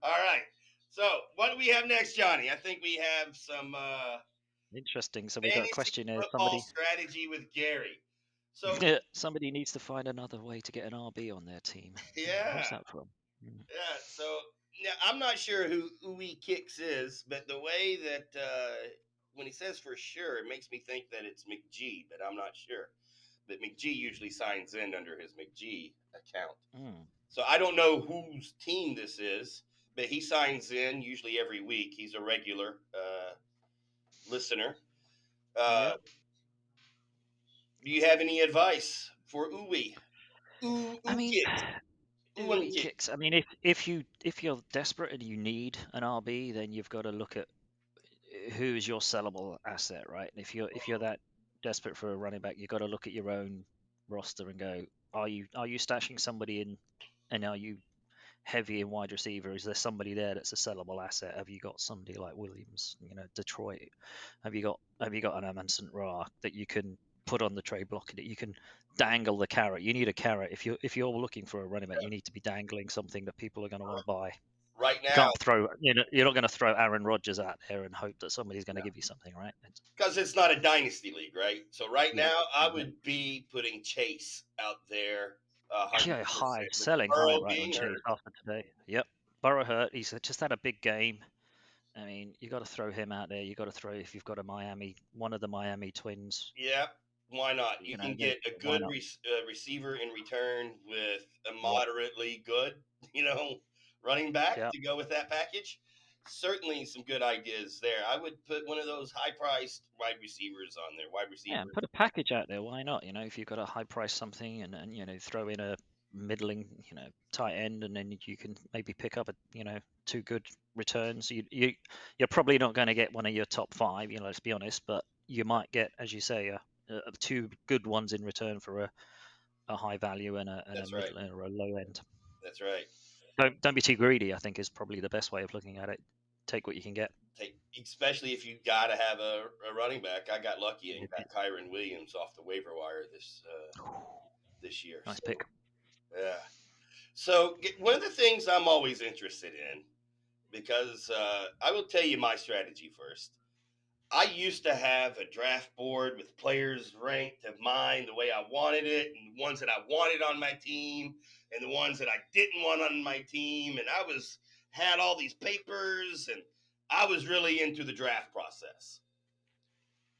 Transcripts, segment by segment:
All right. So what do we have next, Johnny? I think we have some Interesting. So we got a fantasy question here. football strategy with Gary. So Somebody needs to find another way to get an RB on their team. Who's yeah, that from? Mm. yeah. So now I'm not sure who Uwe Kicks is, but the way that when he says for sure, it makes me think that it's McGee, but I'm not sure. But McGee usually signs in under his McGee account. Mm. So I don't know whose team this is, but he signs in usually every week. He's a regular listener. Uh, Yep. do you have any advice for Uwe? I Ooh mean, kicks. Ooh and Uwe kicks. kicks. I mean, if you're desperate and you need an RB, then you've got to look at who's your sellable asset, right? And if you're that desperate for a running back, you've got to look at your own roster and go, are you stashing somebody in, and are you heavy in wide receiver? Is there somebody there that's a sellable asset? Have you got somebody like Williams, Detroit? Have you got an Amundsen Ra that you can put on the trade block that you can dangle the carrot? You need a carrot if you're looking for a running back. You need to be dangling something that people are going to want to buy. Right You now, can't throw, you're not going to throw Aaron Rodgers out there and hope that somebody's going to give you something, right? because it's not a dynasty league, right? So right Yeah, now, I exactly. would be putting Chase out there, 100%. Yeah, high, With selling high Burrow right on being Chase hurt. after today. Yep. Burrow hurt. He's just had a big game. I mean, you got to throw him out there. You got to throw if you've got one of the Miami twins. Yeah, why not? You You know, can get a why good not? receiver in return with a Yep, moderately good, you know, running back yep. to go with that package. Certainly, some good ideas there. I would put one of those high-priced wide receivers on there. Wide Yeah, receiver. and put a package out there. Why not? If you've got a high price something, and throw in a middling, tight end, and then you can maybe pick up two good returns. You're probably not going to get one of your top five. Let's be honest, but you might get, as you say, two good ones in return for a high value and a That's right. middle or a low end. That's right. Don't be too greedy, I think, is probably the best way of looking at it. Take what you can get. Especially if you got to have a running back. I got lucky and If got Kyron Williams off the waiver wire this year. Nice pick. So yeah. So one of the things I'm always interested in, because I will tell you my strategy first. I used to have a draft board with players ranked of mine the way I wanted it, and the ones that I wanted on my team, and the ones that I didn't want on my team, and I was had all these papers, and I was really into the draft process.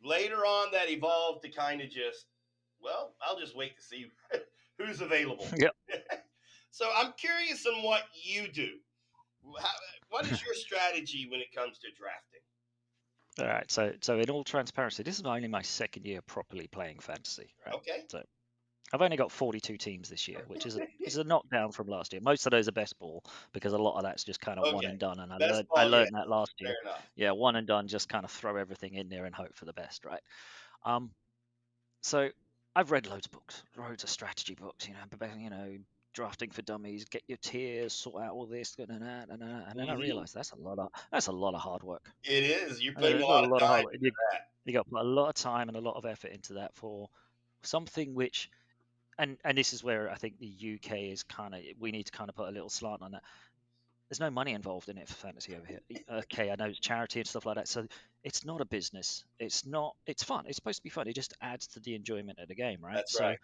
Later on, that evolved to kind of just, well, I'll just wait to see who's available. Yep. So I'm curious on what you do. How, what is your strategy when it comes to drafting? All right. So in all transparency, this is only my second year properly playing fantasy, right? Okay. So I've only got 42 teams this year, which is a knockdown from last year. Most of those are best ball because a lot of that's just kind of one Okay. and done. And I Best learned I ball, yes. learned that last Fair year. enough. Yeah, one and done. Just kind of throw everything in there and hope for the best, right? Um, so I've read loads of books, loads of strategy books. Drafting for dummies, get your tiers, sort out all this, and that, and then I Hmm. realized that's a lot of hard work. It is. You're putting a There's a lot of lot of hard time work. into that. You got to put a lot of time and a lot of effort into that for something which, and this is where I think the UK is kind of, we need to kind of put a little slant on that. There's no money involved in it for fantasy over here. Okay, I know it's charity and stuff like that, so it's not a business. It's not. It's fun. It's supposed to be fun. It just adds to the enjoyment of the game, right? That's So right.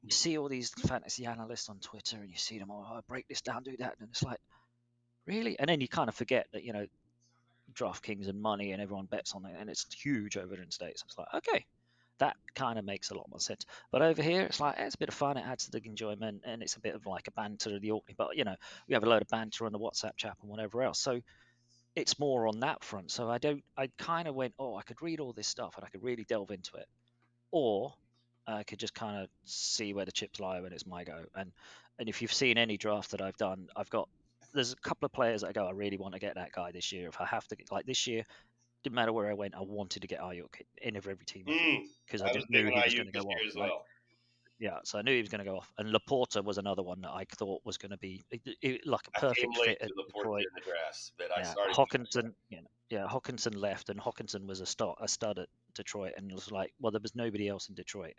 you see all these fantasy analysts on Twitter, and you see them all, oh, break this down, do that, and it's like, really? And then you kind of forget that DraftKings and money and everyone bets on it, and it's huge over in the States. It's like, okay, that kind of makes a lot more sense. But over here, it's like it's a bit of fun. It adds to the enjoyment, and it's a bit of like a banter of the Orkney. But we have a load of banter on the WhatsApp chat and whatever else. So it's more on that front. So I don't. I kind of went, oh, I could read all this stuff and I could really delve into it, or I could just kind of see where the chips lie when it's my go. And if you've seen any draft that I've done, there's a couple of players that I go, I really want to get that guy this year. If I have to get, like this year, didn't matter where I went, I wanted to get Ayuk in every team I've got Mm. because I I was just big knew on he was going IU to this go off, year as right? well. Yeah, so I knew he was going to go off. And Laporta was another one that I thought was going to be like a I came perfect late fit to at the Porta Detroit. in the drafts, but I Yeah, started using Hawkinson, them. yeah, Hawkinson left, and Hawkinson was a stud at Detroit, and it was like, well, there was nobody else in Detroit.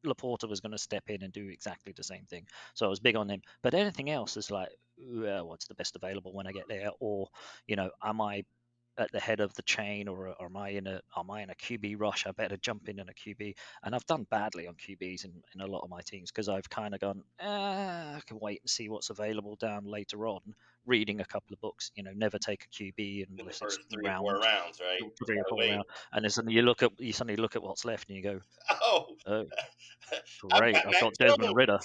Laporta was going to step in and do exactly the same thing, so I was big on him. But anything else is like, well, what's the best available when I get there, or am I at the head of the chain, or am I in a QB rush? I better jump in a QB, and I've done badly on QBs in a lot of my teams because I've kind of gone, I can wait and see what's available down later on. Reading a couple of books, never take a QB in the unless it's first 3 or 4 round rounds, right? 3 or 4 Wait. round, and then you suddenly look at what's left and you go, Oh, oh, I've great, got I've Mac got Desmond Jones. Ritter.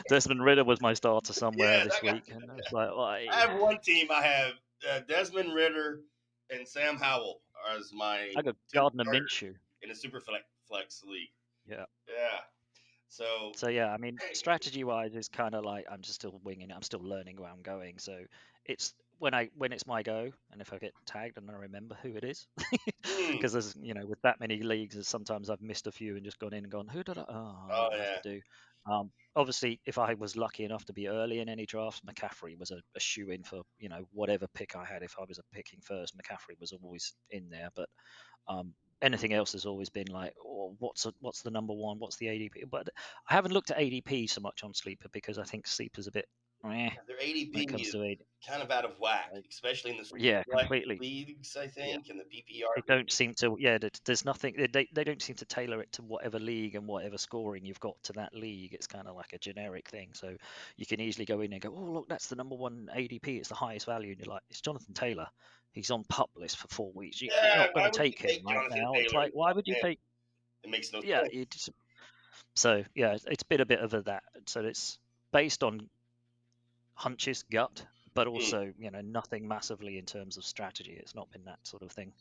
Desmond Ritter was my starter somewhere Yes, this week, and I was like, I have one team. I have Desmond Ritter and Sam Howell as my I got 2 Gardner starters Minshew. in a super flex league. Yeah. Yeah. So, So yeah, I mean, strategy wise is kind of like I'm just still winging it. I'm still learning where I'm going. So it's when it's my go, and if I get tagged and I remember who it is, mm, because there's with that many leagues, sometimes I've missed a few and just gone in and gone, who did I? Oh, I know oh what I have yeah, to do. Obviously, if I was lucky enough to be early in any drafts, McCaffrey was a shoe in for whatever pick I had. If I was picking first, McCaffrey was always in there. But um, anything else has always been like, oh, what's the number one? What's the ADP? But I haven't looked at ADP so much on Sleeper because I think Sleeper's a bit their when it ADP comes is to ADP. kind of out of whack, especially in the super Yeah, flex completely. leagues. I Yeah, think and the PPR they leagues. don't seem to. Yeah, there's nothing. They don't seem to tailor it to whatever league and whatever scoring you've got to that league. It's kind of like a generic thing. So you can easily go in and go, oh look, that's the number one ADP. It's the highest value, and you're like, it's Jonathan Taylor. He's on pup list for 4 weeks. You're Yeah, not going why to would you take him take right Jonathan now. It's Taylor? like, why would you take? It makes no Yeah, sense. so yeah, it's been a bit of a that. So it's based on hunches, gut, but Mm. also nothing massively in terms of strategy. It's not been that sort of thing.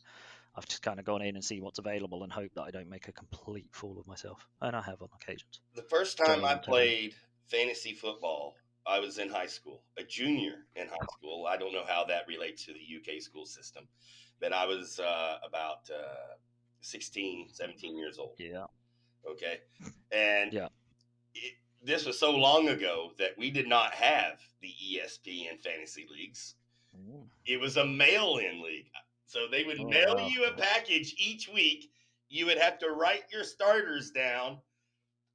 I've just kind of gone in and see what's available and hope that I don't make a complete fool of myself, and I have on occasions. The first time Johnny I will tell you. played fantasy football, I was in high school, a junior in high school. I don't know how that relates to the UK school system, but I was about 16, 17 years old. Yeah, Okay. And yeah. it, this was so long ago that we did not have the ESPN fantasy leagues. Mm. It was a mail in league. So they would Oh mail wow. you a package each week. You would have to write your starters down,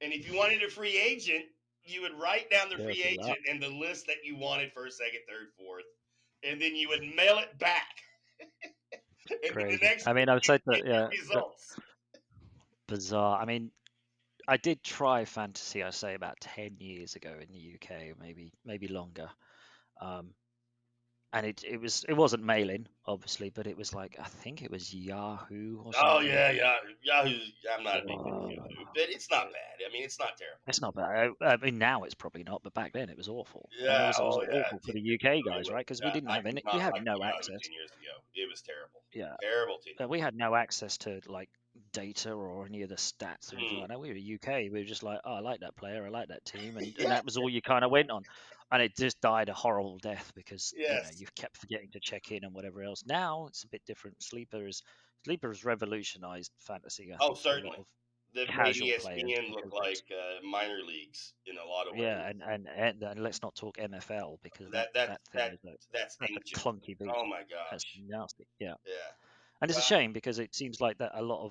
and if you wanted a free agent, you would write down the free Careful that. agent and the list that you wanted first, second, third, fourth, and then you would mail it back. And then the Crazy. next I week mean, I've you said get that. your Yeah, results. bizarre. I mean, I did try fantasy. I say about 10 years ago in the UK, maybe longer. Um, and it wasn't mailing obviously, but it was like I think it was Yahoo or Oh something. yeah, yeah, Yahoo. I'm not a big fan of Uh, Yahoo, but it's not bad. I mean, it's not terrible. it's not bad. I mean, now it's probably not, but back then it was awful, and Yeah, it was oh yeah. awful for the UK It guys, was. right? Because we didn't I have did any, we not had like no Yahoo access. 10 years ago. It was terrible. Yeah, Terrible team. we had no access to like data or any of the stats or anything Hmm. like that. We were UK. We were just like, oh, I like that player, I like that team, and Yeah. that was all you kind of went on, and it just died a horrible death because Yes. you kept forgetting to check in and whatever else. Now it's a bit different. Sleeper has revolutionized fantasy, I Oh, think, for a lot certainly. of They've made casual players ESPN look because it's like minor leagues in a lot of yeah, ways. and let's not talk MFL because That that that thing that is that's that's a ancient. clunky beast. Oh my That's gosh. nasty. Yeah. Yeah. And it's a Well, shame because it seems like that a lot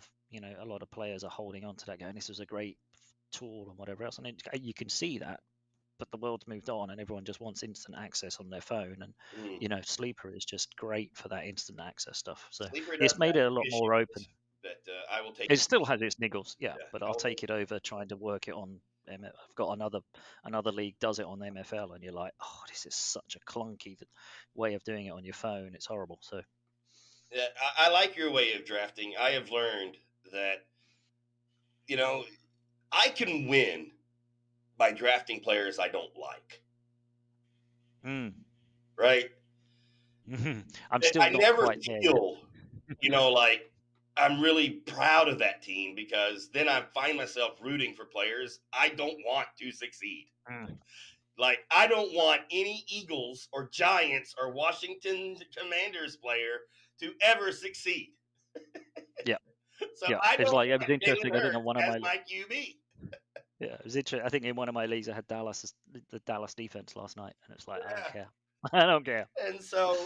of players are holding on to that going, this was a great tool and whatever else. And you can see that, but the world's moved on and everyone just wants instant access on their phone. And, mm, Sleeper is just great for that instant access stuff. So Sleeper does it's made have it a some lot more open. issues, but I will take It it. still has its niggles, yeah, Yeah, but I I'll will take take it over trying to work it on. I've got another league does it on MFL, and you're like, oh, this is such a clunky way of doing it on your phone. It's horrible. So, it. Yeah, I like your way of drafting. I have learned that you know I can win by drafting players I don't like. mm, Right? I'm That still I not never quite there yet. feel, like I'm really proud of that team because then I find myself rooting for players I don't want to succeed. Mm, Like I don't want any Eagles or Giants or Washington Commanders player to ever succeed. yeah, So yeah. I It's don't like it want was Jalen interesting. I think in Hurts one of as my my QB. yeah, it was interesting. I think in one of my leagues I had the Dallas defense last night, and it's like I don't Yeah. care. I don't care. And so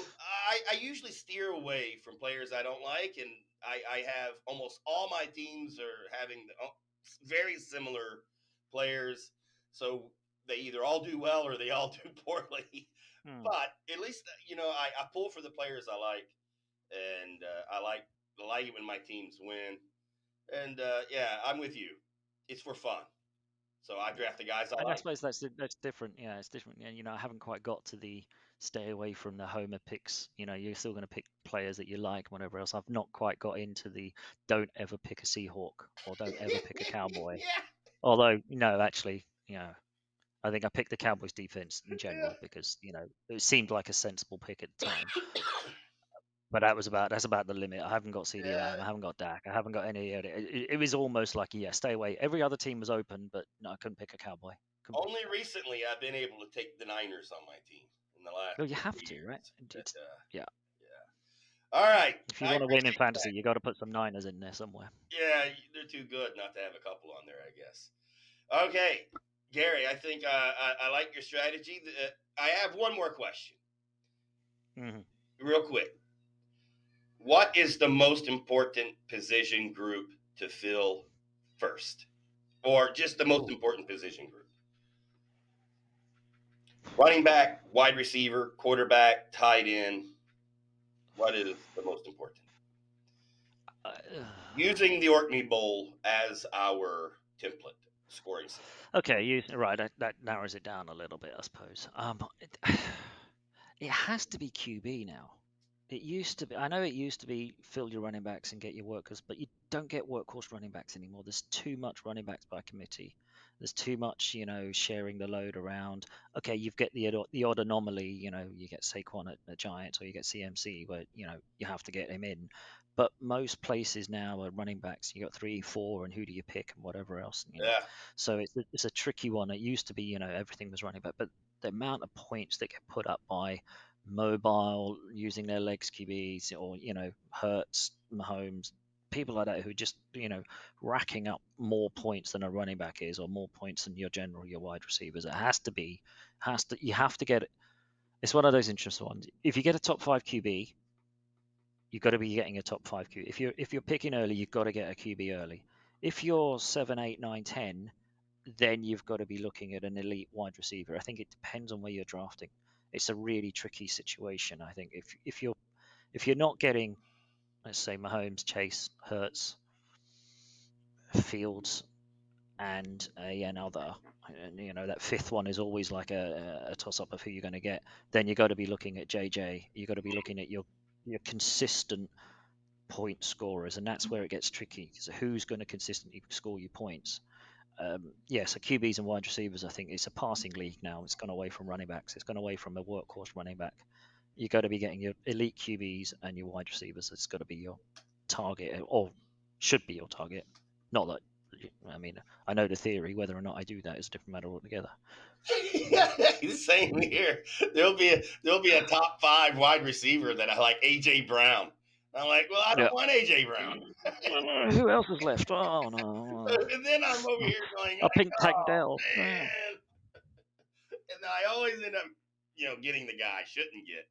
I usually steer away from players I don't like, and I have almost all my teams are having very similar players, so they either all do well or they all do poorly. Hmm. But at least I pull for the players I like, and I like it when my teams win. And yeah, I'm with you. It's for fun, so I draft the guys I And I like. suppose that's different. Yeah, it's different. Yeah, I haven't quite got to the stay away from the homer picks. You're still going to pick players that you like, whatever else. I've not quite got into the don't ever pick a Seahawk or don't ever pick a Cowboy. Yeah, Although, no, actually, I think I picked the Cowboys defense in yeah. general because it seemed like a sensible pick at the time. But that's about the limit. I haven't got CD Yeah. Lamb. I haven't got Dak. I haven't got any. It was almost like, yeah, stay away. Every other team was open, but no, I couldn't pick a Cowboy. Couldn't pick Only a Cowboy. recently I've been able to take the Niners on my team in the last Well, you have 3 to, right? years. But It's yeah. yeah. All right. If you I want to win in appreciate fantasy, that. you got to put some Niners in there somewhere. Yeah, they're too good not to have a couple on there, I guess. Okay, Gary, I think I like your strategy. I have one more question, Hmm. real quick. What is the most important position group to fill first? Or just the most Oh, important position group? Running back, wide receiver, quarterback, tight end. What is the most important? uh, Using the Orkney Bowl as our template scoring system. okay. Right. That narrows it down a little bit, I suppose. It has to be QB now. It used to be. I know it used to be fill your running backs and get your workers, but you don't get workhorse running backs anymore. There's too much running backs by committee. There's too much, sharing the load around. Okay, you get the odd anomaly. You get Saquon at the Giants or you get CMC, where you have to get him in. But most places now are running backs. You got 3, 4, and who do you pick and whatever else. Yeah, So it's a tricky one. It used to be, everything was running back, but the amount of points that get put up by mobile, using their legs QBs, or Hurts, Mahomes, people like that who just racking up more points than a running back is, or more points than your wide receivers. It you have to get it. It's one of those interesting ones. If you get a top 5 QB, you've got to be getting a top 5 QB. If you're picking early, you've got to get a QB early. If you're 7, 8, 9, 10, then you've got to be looking at an elite wide receiver. I think it depends on where you're drafting. It's a really tricky situation. I think if you're not getting, let's say, Mahomes, Chase, Hurts, Fields, and another, and that fifth one is always like a toss up of who you're going to get. Then you got to be looking at JJ. You got to be looking at your consistent point scorers, and that's where it gets tricky. So who's going to consistently score you points? So QBs and wide receivers, I think it's a passing league now. It's gone away from running backs. It's gone away from a workhorse running back. You got to be getting your elite QBs and your wide receivers. It's got to be your target, or should be your target. Not that, I know the theory. Whether or not I do that is a different matter altogether. same here. There'll be a top 5 wide receiver that I like, AJ Brown. I'm like, well, I Yeah. don't want AJ Brown. Who else is left? Oh no. And then I'm over here going, I like, pink Tank oh Dell. Yeah. man. And I always end up, getting the guy I shouldn't get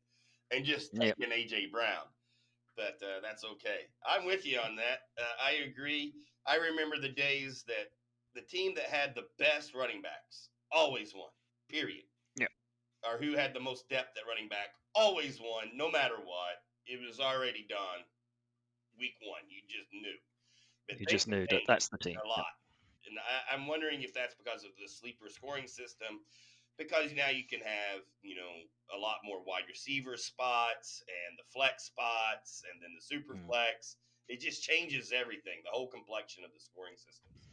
and just Yep. taking AJ Brown. But that's okay. I'm with you on that. I agree. I remember the days that the team that had the best running backs always won, period. Yep. Or who had the most depth at running back always won, no matter what. It was already done week 1. You just knew. But You things just have knew that changed that's the team. a Yep. lot. And I'm wondering if that's because of the sleeper scoring system, because now you can have, a lot more wide receiver spots and the flex spots and then the super Mm. flex. It just changes everything, the whole complexion of the scoring systems.